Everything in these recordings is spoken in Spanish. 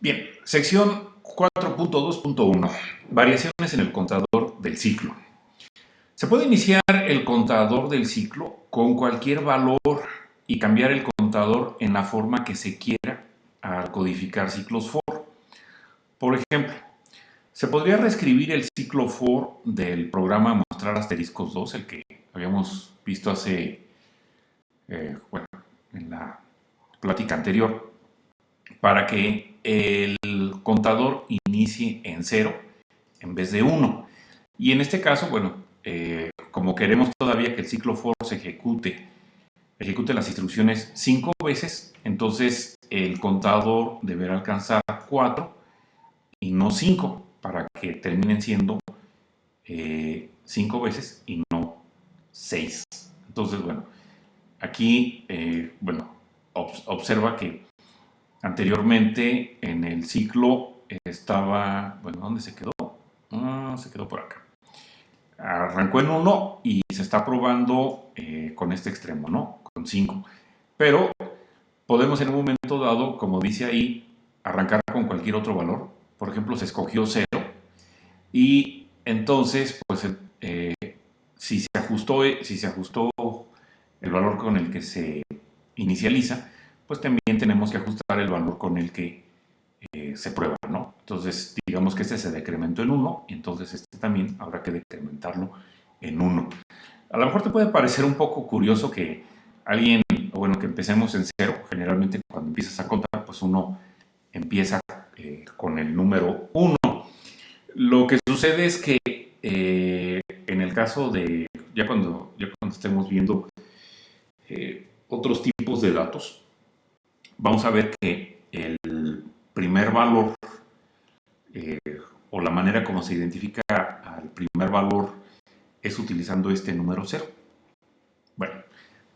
Bien, sección 4.2.1. Variaciones en el contador del ciclo. Se puede iniciar el contador del ciclo con cualquier valor y cambiar el contador en la forma que se quiera al codificar ciclos for. Por ejemplo, se podría reescribir el ciclo for del programa mostrar asteriscos 2, el que habíamos visto hace, en la plática anterior, para que el contador inicie en 0 en vez de 1. Y en este caso, como queremos todavía que el ciclo for se ejecute las instrucciones 5 veces, entonces el contador deberá alcanzar 4 y no 5 para que terminen siendo 5 veces y no 6. Entonces, aquí, observa que anteriormente en el ciclo estaba, ¿dónde se quedó? Se quedó por acá. Arrancó en 1 y se está probando con este extremo, ¿no? Con 5. Pero podemos en un momento dado, como dice ahí, arrancar con cualquier otro valor. Por ejemplo, se escogió 0 y entonces, si se ajustó el valor con el que se inicializa, pues también tenemos que ajustar el valor con el que se prueba, ¿no? Entonces, digamos que este se decrementó en 1, entonces este también habrá que decrementarlo en 1. A lo mejor te puede parecer un poco curioso que que empecemos en 0. Generalmente cuando empiezas a contar, pues uno empieza con el número 1. Lo que sucede es que en el caso de, ya cuando estemos viendo otros tipos de datos, vamos a ver que el primer valor o la manera como se identifica al primer valor es utilizando este número 0. Bueno,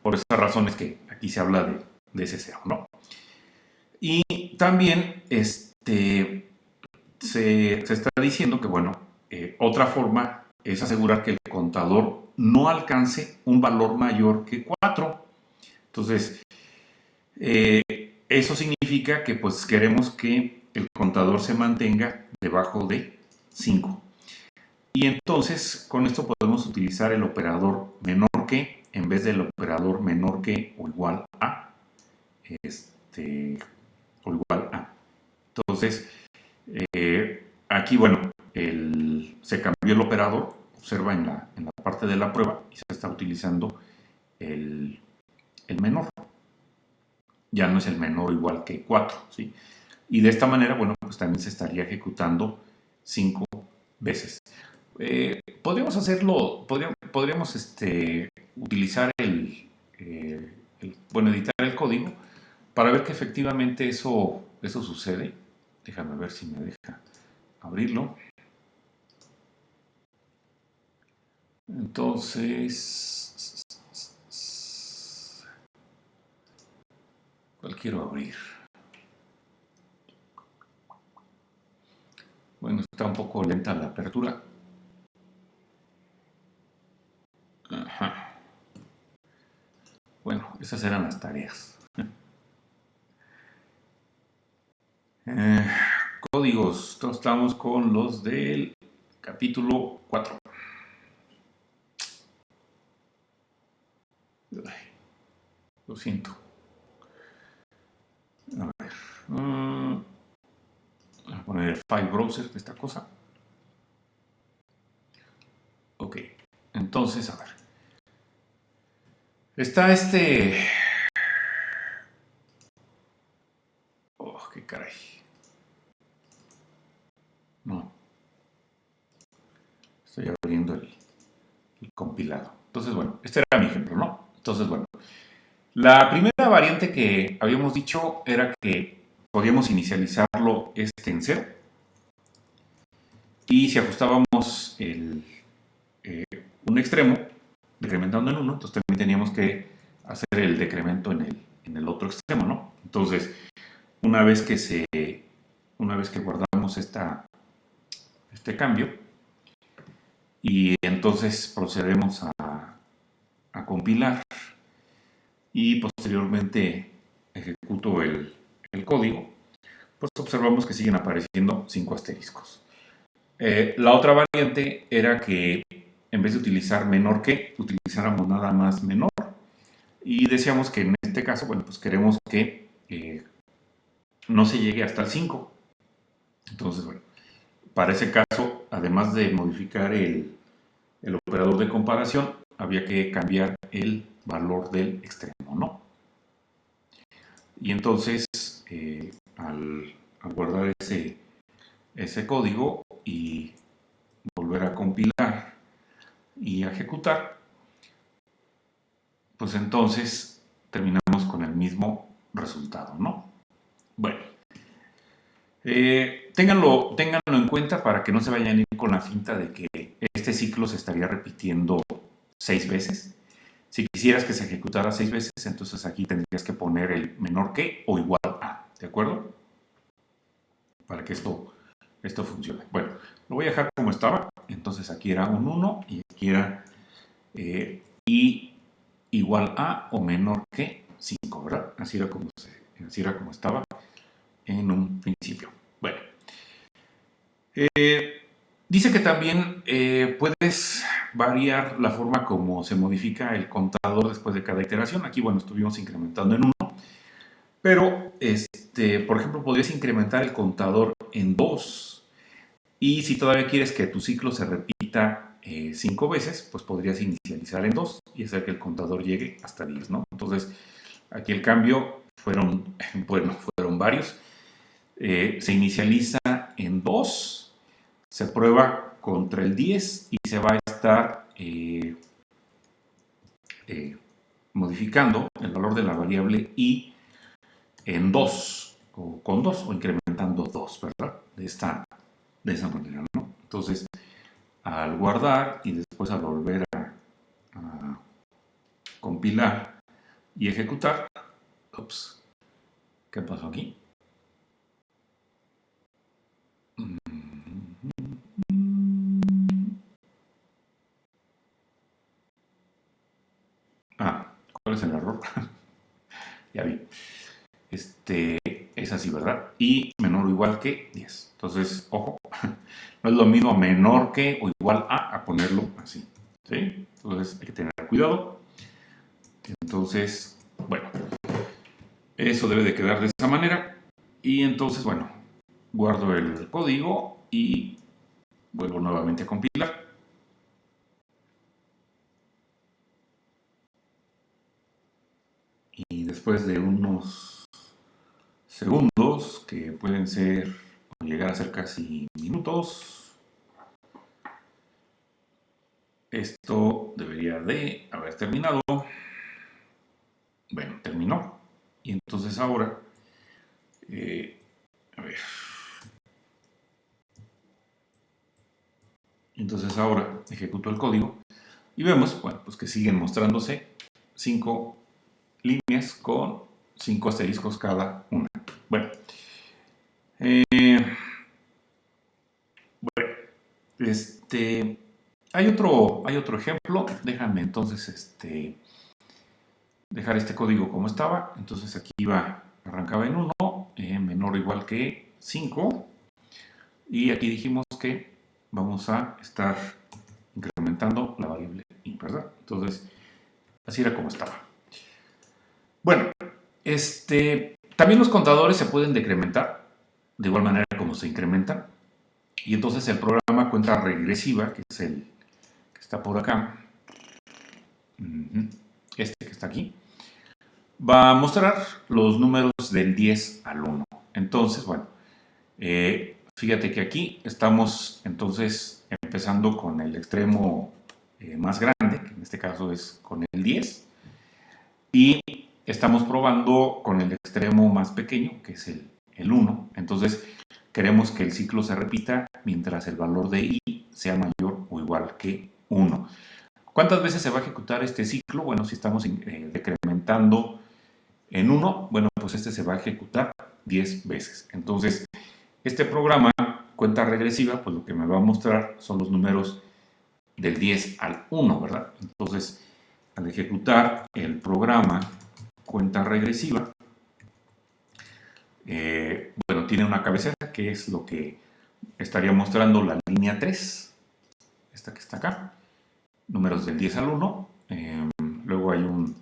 por esas razones que aquí se habla de ese 0, ¿no? Y también se está diciendo que, otra forma es asegurar que el contador no alcance un valor mayor que 4. Entonces, eso significa que pues queremos que el contador se mantenga debajo de 5. Y entonces con esto podemos utilizar el operador menor que en vez del operador menor que o igual a. Entonces, aquí, se cambió el operador. Observa en la parte de la prueba y se está utilizando el menor. Ya no es el menor o igual que 4, ¿sí? Y de esta manera, pues también se estaría ejecutando 5 veces. Podríamos hacerlo, podríamos utilizar editar el código para ver que efectivamente eso sucede. Déjame ver si me deja abrirlo. Entonces, ¿cuál quiero abrir? Bueno, está un poco lenta la apertura. Ajá. Bueno, esas eran las tareas. Códigos. Entonces estamos con los del capítulo 4. Lo siento. A ver. Voy a poner el file browser de esta cosa. Ok. Entonces, a ver. Está Oh, qué caray. No. Estoy abriendo el compilado. Entonces, este era mi ejemplo, ¿no? Entonces, la primera variante que habíamos dicho era que podíamos inicializarlo en 0. Y si ajustábamos un extremo, decrementando en 1, entonces también teníamos que hacer el decremento en el otro extremo, ¿no? Entonces, una vez que guardamos este cambio, y entonces procedemos a compilar y posteriormente ejecuto el código, pues observamos que siguen apareciendo 5 asteriscos. La otra variante era que en vez de utilizar menor que, utilizáramos nada más menor. Y decíamos que en este caso, bueno, pues queremos que no se llegue hasta el 5. Entonces, bueno, para ese caso, además de modificar el operador de comparación, había que cambiar el valor del extremo, ¿no? Y entonces, al guardar ese código y volver a compilar y a ejecutar, pues entonces terminamos con el mismo resultado, ¿no? Bueno, ténganlo en cuenta para que no se vayan a ir con la finta de que este ciclo se estaría repitiendo 6 veces. Si quisieras que se ejecutara 6 veces, entonces aquí tendrías que poner el menor que o igual a, ¿de acuerdo? Para que esto funcione. Bueno, lo voy a dejar como estaba. Entonces aquí era un 1 y aquí era y igual a o menor que 5, ¿verdad? Así era como estaba en un principio. Bueno, dice que también puedes variar la forma como se modifica el contador después de cada iteración. Aquí, bueno, estuvimos incrementando en 1, pero, por ejemplo, podrías incrementar el contador en 2. Y si todavía quieres que tu ciclo se repita 5 veces, pues podrías inicializar en 2 y hacer que el contador llegue hasta 10, ¿no? Entonces, aquí el cambio fueron varios. Se inicializa en 2, se prueba contra el 10 y se va a estar modificando el valor de la variable i en 2 o con 2 o incrementando 2, ¿verdad? De esa manera, ¿no? Entonces, al guardar y después al volver a compilar y ejecutar, ups, ¿qué pasó aquí? ¿Cuál es el error? Ya vi. Es así, ¿verdad? Y menor o igual que 10. Entonces, ojo, no es lo mismo menor que o igual a ponerlo así. ¿Sí? Entonces hay que tener cuidado. Entonces, bueno, eso debe de quedar de esa manera. Y entonces, bueno, guardo el código y vuelvo nuevamente a compilar. Y después de unos segundos, que pueden ser o llegar a ser casi minutos, esto debería de haber terminado. Bueno, terminó. Y entonces ahora, a ver. Entonces ahora ejecuto el código y vemos, bueno, pues que siguen mostrándose 5 líneas con 5 asteriscos cada una. Bueno, hay otro ejemplo. Déjame entonces dejar este código como estaba. Entonces aquí arrancaba en 1, menor o igual que 5. Y aquí dijimos que vamos a estar incrementando la variable i, ¿verdad? Entonces, así era como estaba. Bueno, también los contadores se pueden decrementar de igual manera como se incrementan. Y entonces el programa cuenta regresiva, que es el que está por acá, que está aquí, va a mostrar los números del 10 al 1. Entonces, bueno, fíjate que aquí estamos entonces empezando con el extremo más grande, que en este caso es con el 10, y estamos probando con el extremo más pequeño, que es el 1. Entonces, queremos que el ciclo se repita mientras el valor de i sea mayor o igual que 1. ¿Cuántas veces se va a ejecutar este ciclo? Bueno, si estamos decrementando en 1, bueno, pues se va a ejecutar 10 veces. Entonces, este programa, cuenta regresiva, pues lo que me va a mostrar son los números del 10 al 1, ¿verdad? Entonces, al ejecutar el programa cuenta regresiva, bueno, tiene una cabecera, que es lo que estaría mostrando la línea 3, esta que está acá, números del 10 al 1, luego hay un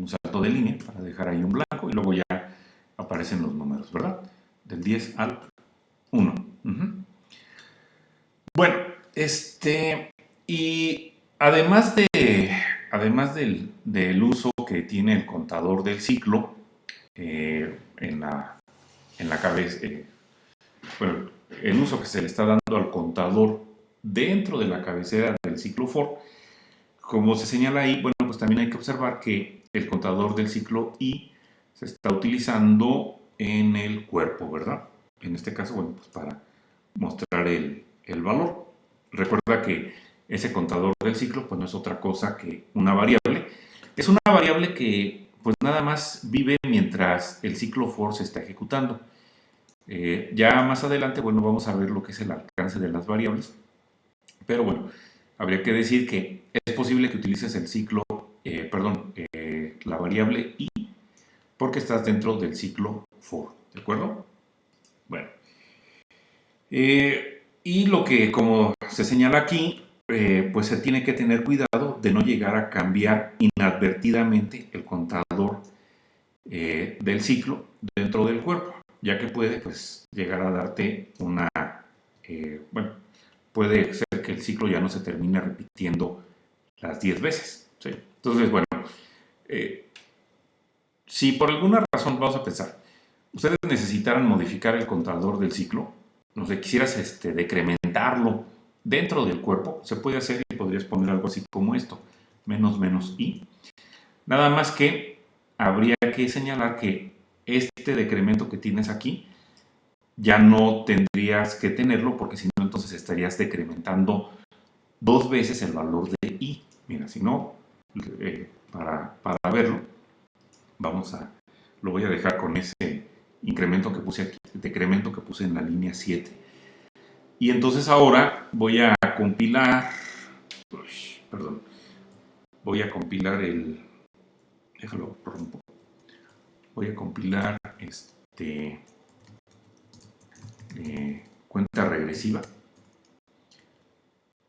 salto de línea para dejar ahí un blanco y luego ya aparecen los números, ¿verdad? Del 10 al 1. Bueno, y además del uso que tiene el contador del ciclo en la cabeza, bueno, el uso que se le está dando al contador dentro de la cabecera del ciclo for, como se señala ahí, bueno, pues también hay que observar que el contador del ciclo I se está utilizando en el cuerpo, ¿verdad? En este caso, bueno, pues para mostrar el valor. Recuerda que ese contador del ciclo pues no es otra cosa que una variable. Es una variable que pues nada más vive mientras el ciclo for se está ejecutando. Ya más adelante, bueno, vamos a ver lo que es el alcance de las variables. Pero bueno, habría que decir que es posible que utilices el ciclo, la variable i, porque estás dentro del ciclo for, ¿de acuerdo? Bueno. Y lo que, como se señala aquí, pues se tiene que tener cuidado de no llegar a cambiar inadvertidamente el contador del ciclo dentro del cuerpo, ya que puede pues llegar a darte bueno, puede ser que el ciclo ya no se termine repitiendo las 10 veces, ¿sí? Entonces, bueno, si por alguna razón vamos a pensar, ustedes necesitaran modificar el contador del ciclo, no sé, quisieras decrementarlo dentro del cuerpo, se puede hacer y podrías poner algo así como esto, menos menos i. Nada más que habría que señalar que este decremento que tienes aquí ya no tendrías que tenerlo porque si no entonces estarías decrementando 2 veces el valor de i. Mira, si no, para verlo, lo voy a dejar con ese incremento que puse aquí, decremento que puse en la línea 7. Y entonces ahora voy a compilar, voy a compilar déjalo rompo, voy a compilar cuenta regresiva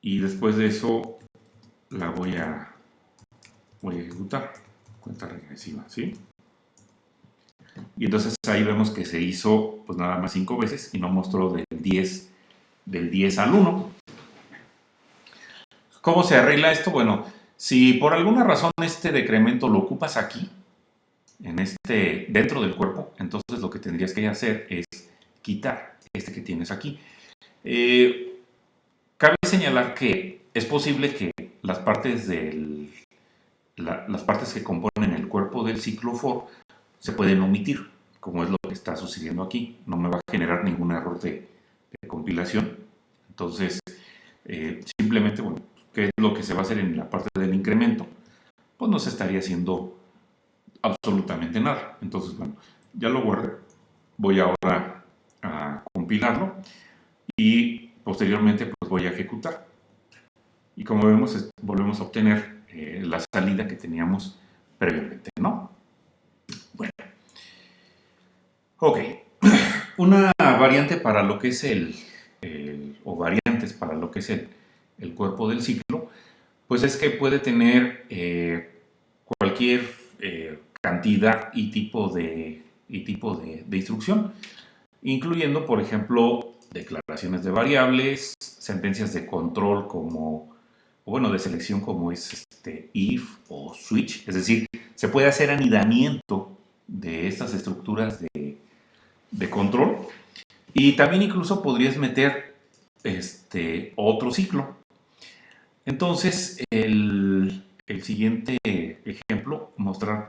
y después de eso la voy a ejecutar, cuenta regresiva, ¿sí? Y entonces ahí vemos que se hizo pues nada más 5 veces y no mostró del 10 al 1. ¿Cómo se arregla esto? Bueno, si por alguna razón este decremento lo ocupas aquí, dentro del cuerpo, entonces lo que tendrías que hacer es quitar este que tienes aquí. Cabe señalar que es posible que las partes que componen el cuerpo del ciclo for se pueden omitir, como es lo que está sucediendo aquí. No me va a generar ningún error de compilación. Entonces, simplemente, bueno, ¿qué es lo que se va a hacer en la parte del incremento? Pues no se estaría haciendo absolutamente nada. Entonces, bueno, ya lo guardé. Voy ahora a compilarlo y posteriormente pues voy a ejecutar. Y como vemos, volvemos a obtener la salida que teníamos previamente, ¿no? Bueno. Ok. Una variante para lo que es o variantes para lo que es el cuerpo del ciclo, pues es que puede tener cualquier cantidad y tipo de instrucción, incluyendo, por ejemplo, declaraciones de variables, sentencias de control de selección como es if o switch, es decir, se puede hacer anidamiento de estas estructuras de control y también incluso podrías meter otro ciclo. Entonces, el siguiente ejemplo, mostrar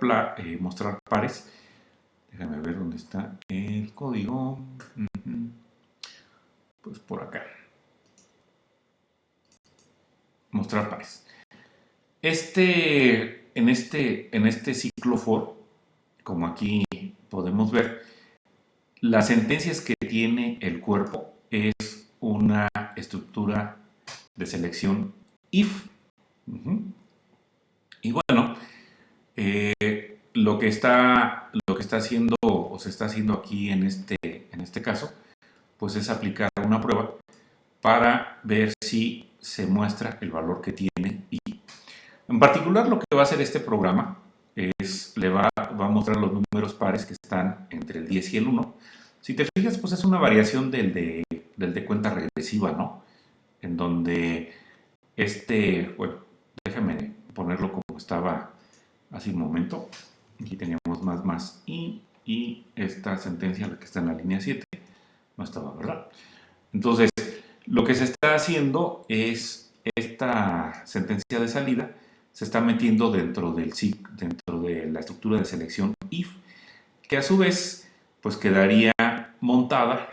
pares. Déjame ver dónde está el código. Pues por acá. Mostrar pares. En este ciclo for, como aquí podemos ver, las sentencias que tiene el cuerpo es una estructura de selección if. Y bueno, lo que está haciendo o se está haciendo aquí en este caso, pues es aplicar una prueba para ver si se muestra el valor que tiene y en particular lo que va a hacer este programa es le va a mostrar los números pares que están entre el 10 y el 1. Si te fijas, pues es una variación del de cuenta regresiva, ¿no? En donde bueno, déjame ponerlo como estaba hace un momento. Aquí teníamos más y esta sentencia, la que está en la línea 7, no estaba, ¿verdad? Entonces, lo que se está haciendo es esta sentencia de salida se está metiendo dentro de la estructura de selección if, que a su vez pues quedaría montada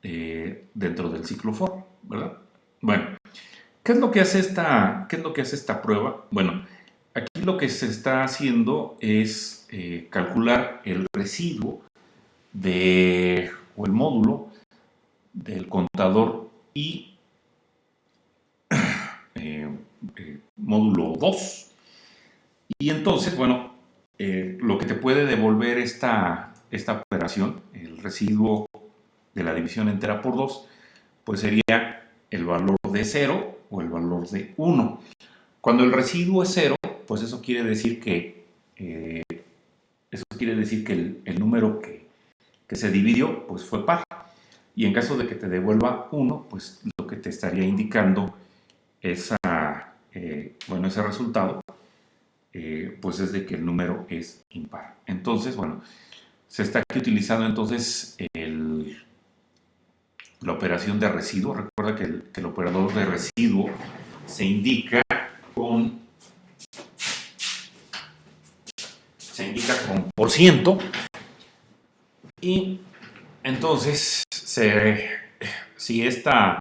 dentro del ciclo for, ¿verdad? Bueno, ¿qué es lo que hace esta prueba? Bueno, aquí lo que se está haciendo es calcular el residuo o el módulo del contador y módulo 2. Y entonces, bueno, lo que te puede devolver esta operación, el residuo de la división entera por 2, pues sería el valor de 0 o el valor de 1. Cuando el residuo es 0, pues eso quiere decir que el número que se dividió pues fue par. Y en caso de que te devuelva 1, pues lo que te estaría indicando ese resultado, pues es de que el número es impar. Entonces, bueno, se está aquí utilizando entonces la operación de residuo. Recuerda que el operador de residuo se indica con por ciento y entonces si esta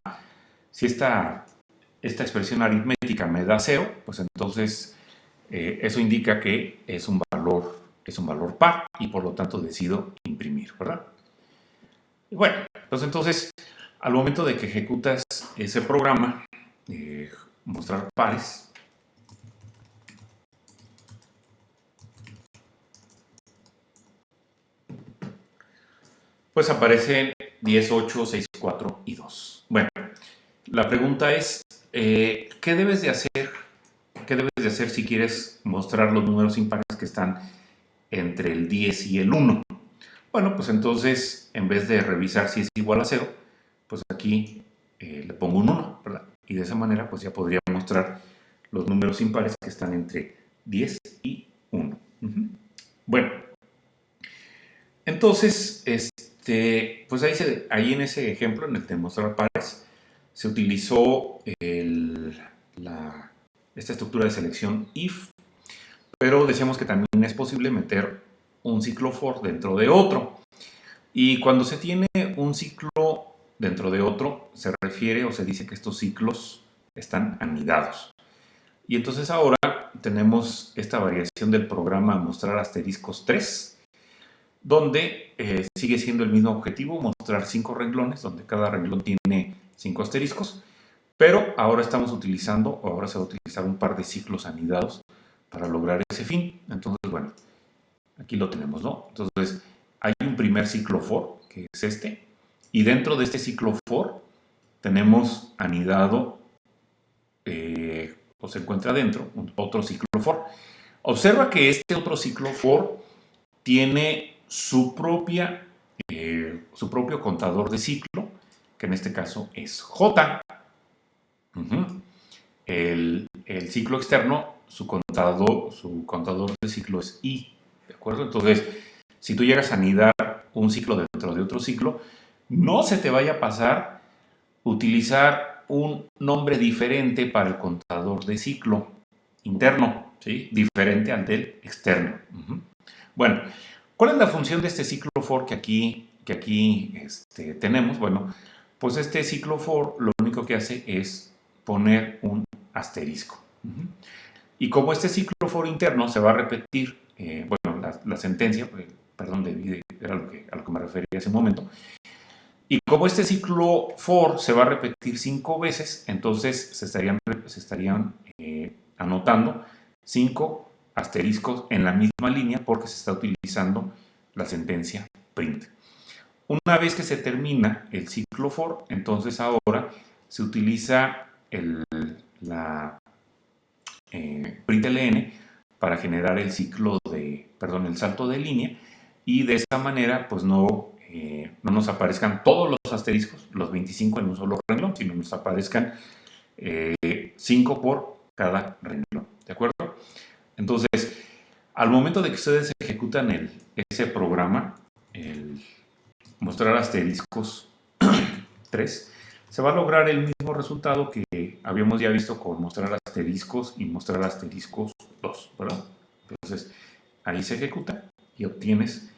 expresión aritmética me da 0, pues entonces eso indica que es un valor par y por lo tanto decido imprimir, ¿verdad? Y bueno, pues entonces al momento de que ejecutas ese programa, mostrar pares, pues aparecen 10, 8, 6, 4 y 2. Bueno, la pregunta es, ¿qué debes de hacer? ¿Qué debes de hacer si quieres mostrar los números impares que están entre el 10 y el 1? Bueno, pues entonces, en vez de revisar si es igual a 0, pues aquí le pongo un 1, ¿verdad? Y de esa manera, pues ya podría mostrar los números impares que están entre 10 y 1. Bueno, entonces, pues ahí en ese ejemplo, en el de mostrar pares, se utilizó esta estructura de selección if, pero decíamos que también es posible meter un ciclo for dentro de otro. Y cuando se tiene un ciclo dentro de otro, se refiere o se dice que estos ciclos están anidados. Y entonces ahora tenemos esta variación del programa mostrar asteriscos 3, donde sigue siendo el mismo objetivo, mostrar 5 renglones, donde cada renglón tiene 5 asteriscos, pero ahora se va a utilizar un par de ciclos anidados para lograr ese fin. Entonces, bueno, aquí lo tenemos, ¿no? Entonces, hay un primer ciclo for, que es este, y dentro de este ciclo for tenemos anidado, o se encuentra dentro, otro ciclo for. Observa que este otro ciclo for tiene su propio contador de ciclo, que en este caso es J. El ciclo externo, su contador de ciclo es I, ¿de acuerdo? Entonces, si tú llegas a anidar un ciclo dentro de otro ciclo, no se te vaya a pasar utilizar un nombre diferente para el contador de ciclo interno, ¿sí? Diferente al del externo. Bueno, ¿cuál es la función de este ciclo for que aquí tenemos? Bueno, pues este ciclo for lo único que hace es poner un asterisco. Y como este ciclo for interno se va a repetir, la sentencia, perdón, era a lo que me refería hace un momento, y como este ciclo for se va a repetir 5 veces, entonces se estarían anotando 5 asteriscos en la misma línea porque se está utilizando la sentencia print. Una vez que se termina el ciclo for, entonces ahora se utiliza la println para generar el salto de línea, y de esa manera pues no nos aparezcan todos los asteriscos, los 25 en un solo renglón, sino nos aparezcan 5 por cada renglón, ¿de acuerdo? Entonces, al momento de que ustedes ejecutan ese programa, el mostrar asteriscos 3, se va a lograr el mismo resultado que habíamos ya visto con mostrar asteriscos y mostrar asteriscos 2, ¿verdad? Entonces, ahí se ejecuta y obtienes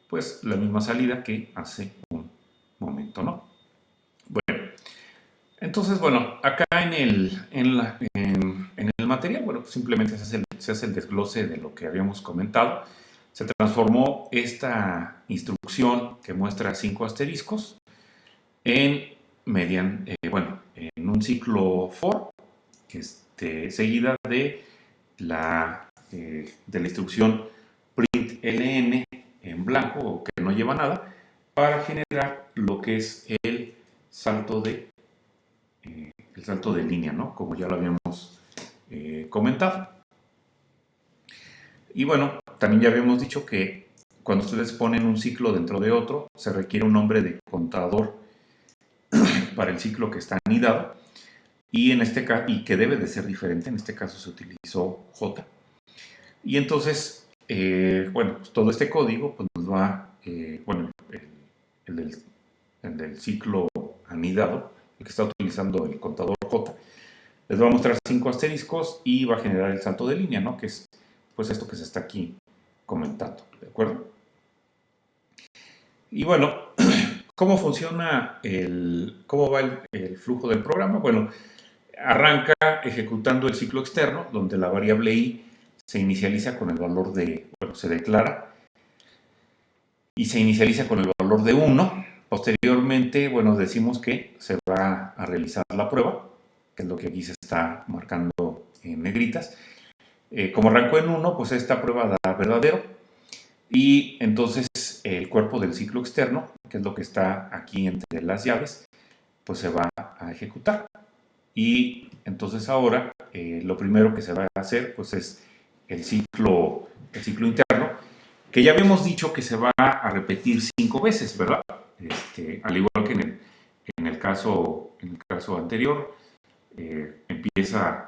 pues la misma salida que hace un momento, ¿no? Bueno, entonces, bueno, acá en el material, bueno, simplemente se hace el desglose de lo que habíamos comentado. Se transformó esta instrucción que muestra 5 asteriscos en un ciclo for, seguida de la instrucción println en blanco, o que no lleva nada, para generar lo que es el salto de línea, ¿no? Como ya lo habíamos comentado. Y bueno, también ya habíamos dicho que cuando ustedes ponen un ciclo dentro de otro, se requiere un nombre de contador para el ciclo que está anidado, y que debe de ser diferente. En este caso se utilizó J. Y entonces, pues todo este código pues nos va, el del ciclo anidado, el que está utilizando el contador J, les va a mostrar 5 asteriscos y va a generar el salto de línea, ¿no? Que es pues esto que se está aquí comentando, ¿de acuerdo? Y bueno, ¿cómo funciona cómo va el flujo del programa? Bueno, arranca ejecutando el ciclo externo, donde la variable i se inicializa con el valor se declara y se inicializa con el valor de 1. Posteriormente, bueno, decimos que se va a realizar la prueba, que es lo que aquí se está marcando en negritas. Como arrancó en 1, pues esta prueba da verdadero, y entonces el cuerpo del ciclo externo, que es lo que está aquí entre las llaves, pues se va a ejecutar. Y entonces ahora lo primero que se va a hacer pues es el ciclo interno, que ya habíamos dicho que se va a repetir 5 veces, ¿verdad? Al igual que en el caso anterior, empieza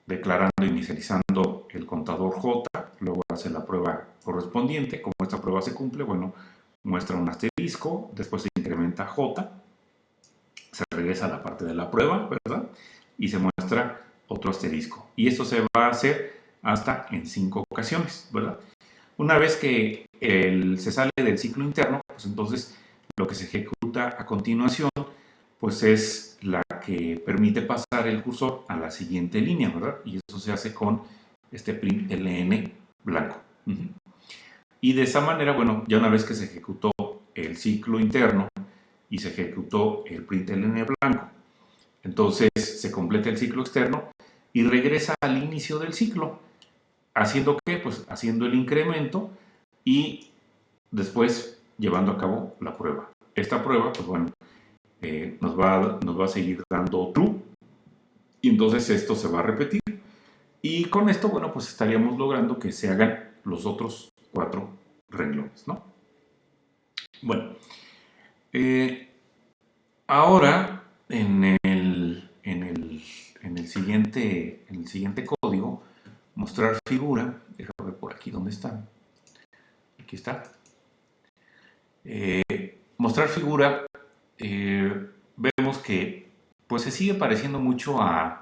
declarando, inicializando el contador J, luego hace la prueba correspondiente. Como esta prueba se cumple, bueno, muestra un asterisco, después se incrementa J, se regresa a la parte de la prueba, ¿verdad? Y se muestra otro asterisco. Y esto se va a hacer hasta en 5 ocasiones, ¿verdad? Una vez que se sale del ciclo interno, pues entonces lo que se ejecuta a continuación pues es la que permite pasar el cursor a la siguiente línea, ¿verdad? Y eso se hace con este println blanco. Y de esa manera, bueno, ya una vez que se ejecutó el ciclo interno y se ejecutó el println blanco, entonces se completa el ciclo externo y regresa al inicio del ciclo. ¿Haciendo qué? Pues haciendo el incremento y después llevando a cabo la prueba. Esta prueba, pues bueno, nos va a seguir dando true, y entonces esto se va a repetir, y con esto, bueno, pues estaríamos logrando que se hagan los otros 4 renglones, ¿no? Bueno, ahora en el siguiente código, mostrar figura, déjame ver por aquí dónde está. Aquí está. Mostrar figura, vemos que pues se sigue pareciendo mucho al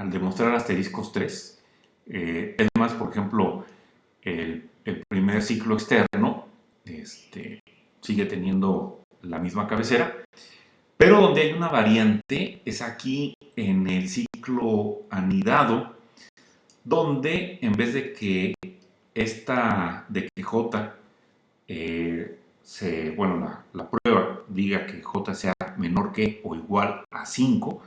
demostrar asteriscos 3. Es más, por ejemplo, el primer ciclo externo sigue teniendo la misma cabecera, pero donde hay una variante es aquí en el ciclo anidado, donde en vez de que J la prueba diga que J sea menor que o igual a 5,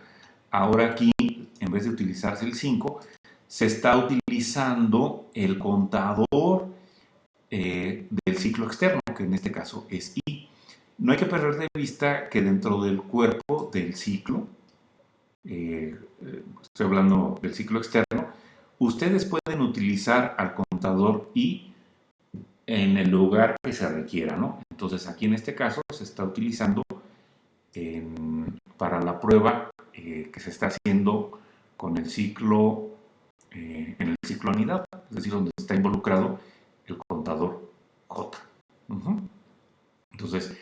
ahora aquí, en vez de utilizarse el 5, se está utilizando el contador del ciclo externo, que en este caso es I. No hay que perder de vista que dentro del cuerpo del ciclo, estoy hablando del ciclo externo, ustedes pueden utilizar al contador I en el lugar que se requiera, ¿no? Entonces aquí en este caso se está utilizando para la prueba que se está haciendo con el ciclo, en el ciclo anidado, es decir, donde está involucrado el contador J. Entonces,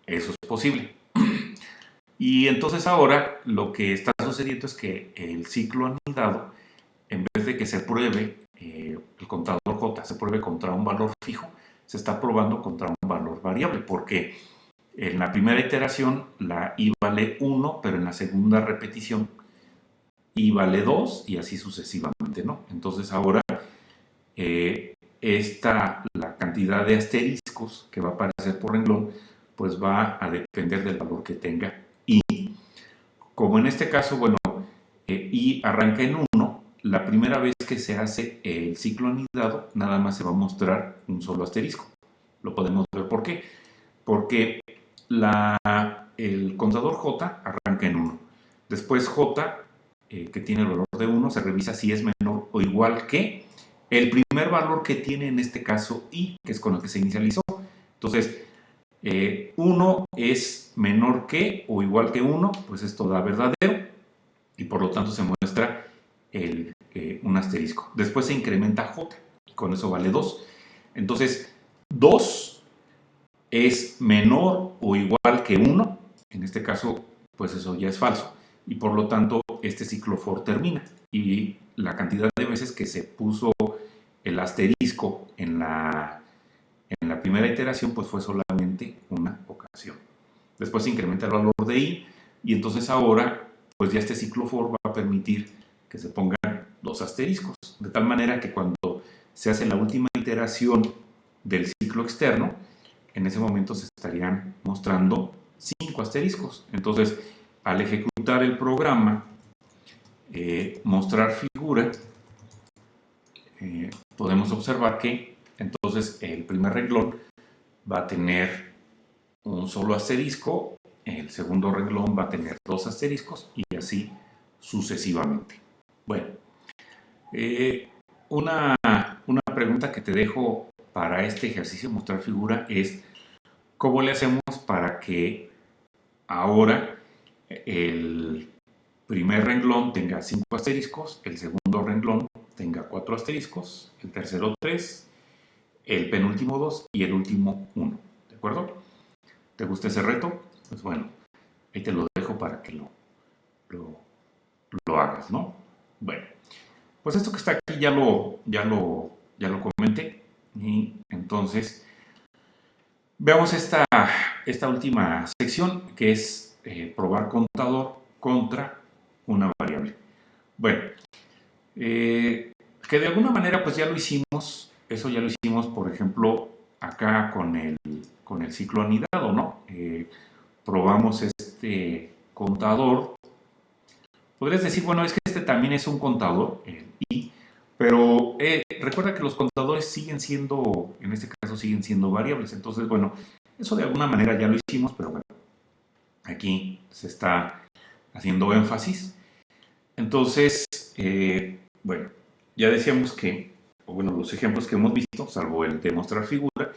eso es posible. Y entonces ahora lo que está sucediendo es que el ciclo anidado, en vez de que se pruebe el contador J, se pruebe contra un valor fijo, se está probando contra un valor variable, porque en la primera iteración la I vale 1, pero en la segunda repetición I vale 2 y así sucesivamente, ¿no? Entonces ahora la cantidad de asteriscos que va a aparecer por renglón, pues va a depender del valor que tenga I. Como en este caso, bueno, I arranca en 1, la primera vez que se hace el ciclo anidado, nada más se va a mostrar un solo asterisco. Lo podemos ver por qué. Porque el contador J arranca en 1. Después J, que tiene el valor de 1, se revisa si es menor o igual que el primer valor que tiene en este caso I, que es con el que se inicializó. Entonces, 1 es menor que o igual que 1, pues esto da verdadero y por lo tanto se muestra un asterisco. Después se incrementa J y con eso vale 2. Entonces, 2 es menor o igual que 1, en este caso, pues eso ya es falso. Y por lo tanto, este ciclo for termina. Y la cantidad de veces que se puso el asterisco en la primera iteración, pues fue solamente una ocasión. Después se incrementa el valor de I y entonces ahora, pues ya este ciclo for va a permitir que se pongan 2 asteriscos. De tal manera que cuando se hace la última iteración del ciclo externo, en ese momento se estarían mostrando 5 asteriscos. Entonces, al ejecutar el programa, mostrar figura, podemos observar que entonces el primer renglón va a tener un solo asterisco, el segundo renglón va a tener 2 asteriscos y así sucesivamente. Bueno, una pregunta que te dejo para este ejercicio mostrar figura es ¿cómo le hacemos para que ahora el primer renglón tenga 5 asteriscos, el segundo renglón tenga 4 asteriscos, el tercero 3, el penúltimo 2 y el último 1? ¿De acuerdo? ¿Te gusta ese reto? Pues bueno, ahí te lo dejo para que lo hagas, ¿no? Bueno, pues esto que está aquí ya lo comenté. Y entonces, veamos esta última sección que es probar contador contra una variable. Bueno, que de alguna manera pues ya lo hicimos, eso ya lo hicimos, por ejemplo, acá con el ciclo anidado, ¿no? Probamos este contador. Podrías decir, bueno, es que este también es un contador, I, pero recuerda que los contadores siguen siendo, en este caso, siguen siendo variables. Entonces, bueno, eso de alguna manera ya lo hicimos, pero bueno, aquí se está haciendo énfasis. Entonces, bueno, ya decíamos que, o bueno, los ejemplos que hemos visto, salvo el de mostrar figura,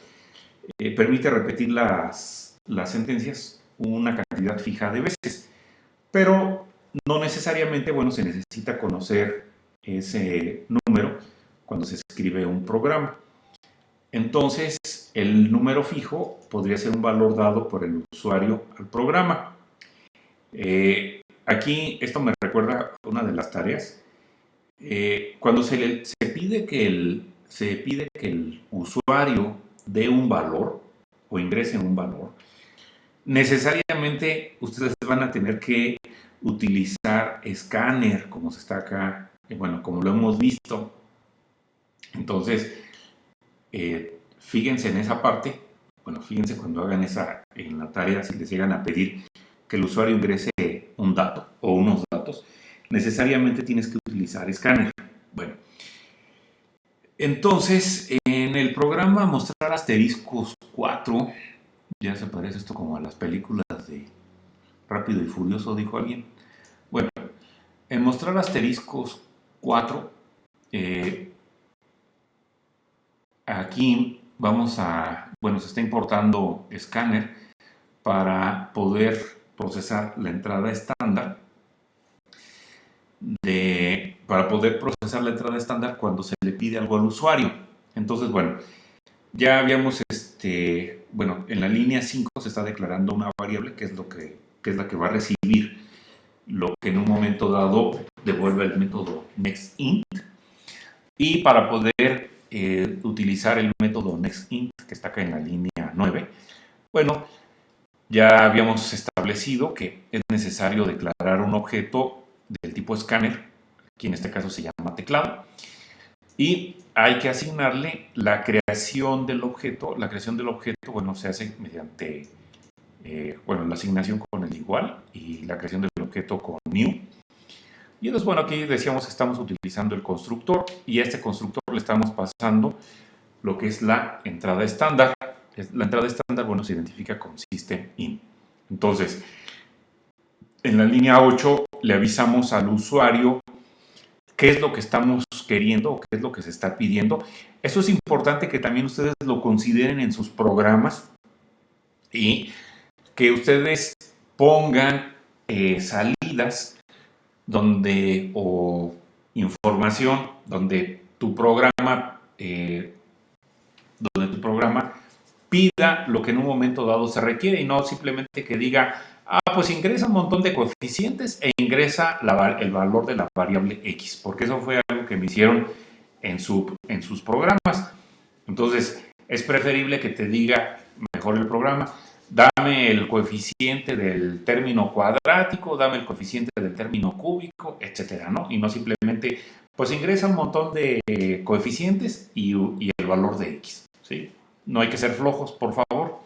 permite repetir las sentencias una cantidad fija de veces, pero no necesariamente, bueno, se necesita conocer ese número cuando se escribe un programa. Entonces, el número fijo podría ser un valor dado por el usuario al programa. Aquí esto me recuerda a una de las tareas. Cuando se pide que el usuario dé un valor o ingrese un valor, necesariamente ustedes van a tener que utilizar escáner, como se está acá, bueno, como lo hemos visto. Entonces, fíjense en esa parte, bueno, fíjense cuando hagan en la tarea, si les llegan a pedir que el usuario ingrese un dato o unos datos, necesariamente tienes que utilizar escáner. Bueno, Entonces, en el programa Mostrar Asteriscos 4, ya se parece esto como a las películas de Rápido y Furioso, dijo alguien. Bueno, en Mostrar Asteriscos 4, aquí se está importando escáner para poder procesar la entrada estándar cuando se le pide algo al usuario. Entonces, bueno, ya habíamos, en la línea 5 se está declarando una variable que es la que va a recibir lo que en un momento dado devuelve el método nextInt. Y para poder utilizar el método nextInt, que está acá en la línea 9, bueno, ya habíamos establecido que es necesario declarar un objeto del tipo escáner, que en este caso se llama teclado, y hay que asignarle la creación del objeto. La creación del objeto, bueno, se hace mediante, la asignación con el igual y la creación del objeto con new. Y entonces, bueno, aquí decíamos que estamos utilizando el constructor y a este constructor le estamos pasando lo que es la entrada estándar. La entrada estándar, bueno, se identifica con system-in. Entonces, en la línea 8 le avisamos al usuario qué es lo que estamos queriendo o qué es lo que se está pidiendo. Eso es importante que también ustedes lo consideren en sus programas y que ustedes pongan salidas o información donde tu programa pida lo que en un momento dado se requiere y no simplemente que diga, pues ingresa un montón de coeficientes e ingresa el valor de la variable X, porque eso fue algo que me hicieron en sus programas. Entonces, es preferible que te diga mejor el programa, dame el coeficiente del término cuadrático, dame el coeficiente del término cúbico, etcétera, ¿no? Y no simplemente, pues ingresa un montón de coeficientes y el valor de X, ¿sí? No hay que ser flojos, por favor.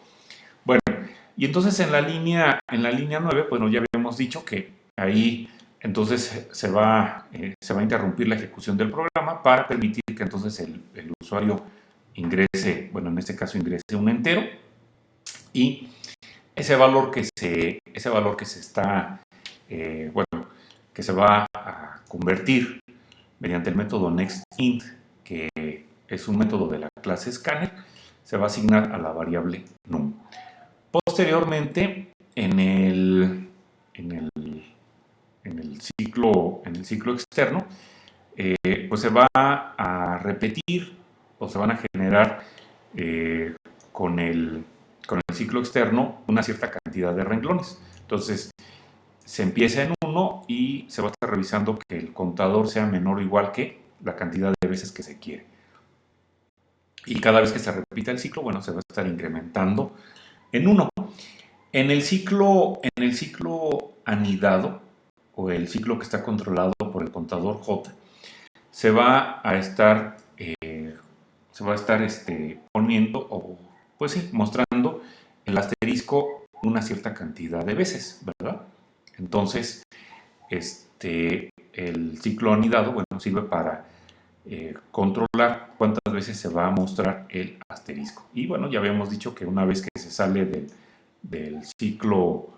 Bueno, y entonces en la línea 9, bueno, ya habíamos dicho que ahí entonces se va a interrumpir la ejecución del programa para permitir que entonces el usuario ingrese, bueno, en este caso ingrese un entero y ese valor que se está, que se va a convertir mediante el método nextInt, que es un método de la clase scanner, se va a asignar a la variable num. Posteriormente, en el ciclo externo, pues se va a repetir o se van a generar con el ciclo externo una cierta cantidad de renglones. Entonces, se empieza en 1 y se va a estar revisando que el contador sea menor o igual que la cantidad de veces que se quiere. Y cada vez que se repita el ciclo, bueno, se va a estar incrementando en 1. En el ciclo anidado, o el ciclo que está controlado por el contador J, se va a estar poniendo, o pues sí, mostrando el asterisco una cierta cantidad de veces, ¿verdad? Entonces, el ciclo anidado, bueno, sirve para controlar cuántas veces se va a mostrar el asterisco. Y bueno, ya habíamos dicho que una vez que se sale del ciclo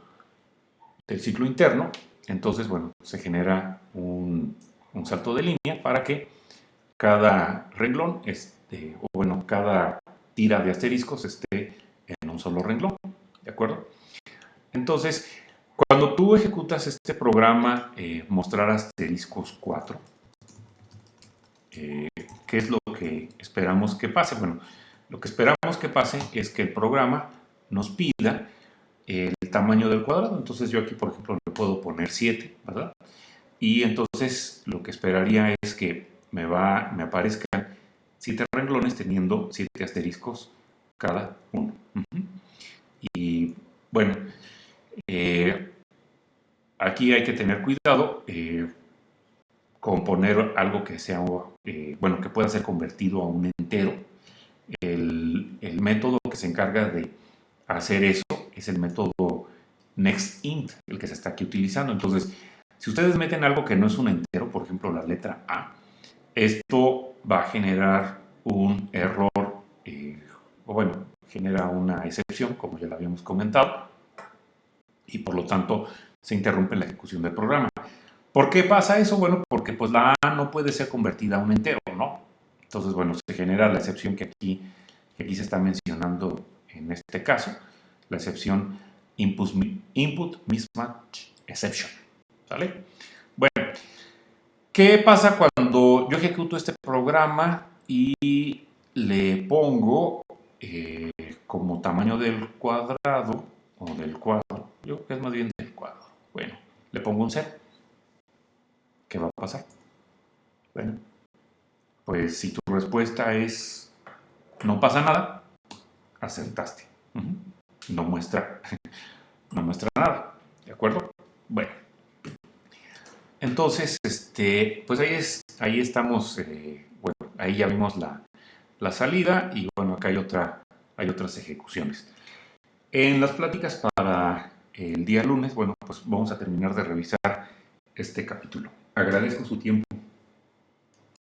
interno, entonces, bueno, se genera un salto de línea para que cada renglón, cada tira de asteriscos esté en un solo renglón, ¿de acuerdo? Entonces, cuando tú ejecutas este programa, mostrar asteriscos 4, ¿qué es lo que esperamos que pase? Bueno, lo que esperamos que pase es que el programa nos pida el tamaño del cuadrado. Entonces yo aquí, por ejemplo, le puedo poner 7, ¿verdad? Y entonces lo que esperaría es que me aparezcan 7 renglones teniendo 7 asteriscos cada uno. Y bueno, aquí hay que tener cuidado con poner algo que sea, que pueda ser convertido a un entero. El método que se encarga de hacer eso es el método nextInt, el que se está aquí utilizando. Entonces, si ustedes meten algo que no es un entero, por ejemplo la letra A, esto va a generar un error, o bueno, genera una excepción, como ya lo habíamos comentado, y por lo tanto se interrumpe la ejecución del programa. ¿Por qué pasa eso? Bueno, porque pues la A no puede ser convertida a un entero, ¿no? Entonces, bueno, se genera la excepción que aquí se está mencionando en este caso, la excepción input mismatch exception, ¿sale? Bueno, ¿qué pasa cuando yo ejecuto este programa y le pongo como tamaño del cuadrado, o del cuadro, yo creo que es más bien del cuadro, bueno, le pongo un 0? ¿Qué va a pasar? Bueno, pues si tu respuesta es no pasa nada, acertaste. No muestra, no muestra nada, ¿de acuerdo? Bueno, entonces, pues ahí estamos, bueno, ahí ya vimos la salida y bueno, acá hay otras ejecuciones. En las pláticas para el día lunes, bueno, pues vamos a terminar de revisar este capítulo. Agradezco su tiempo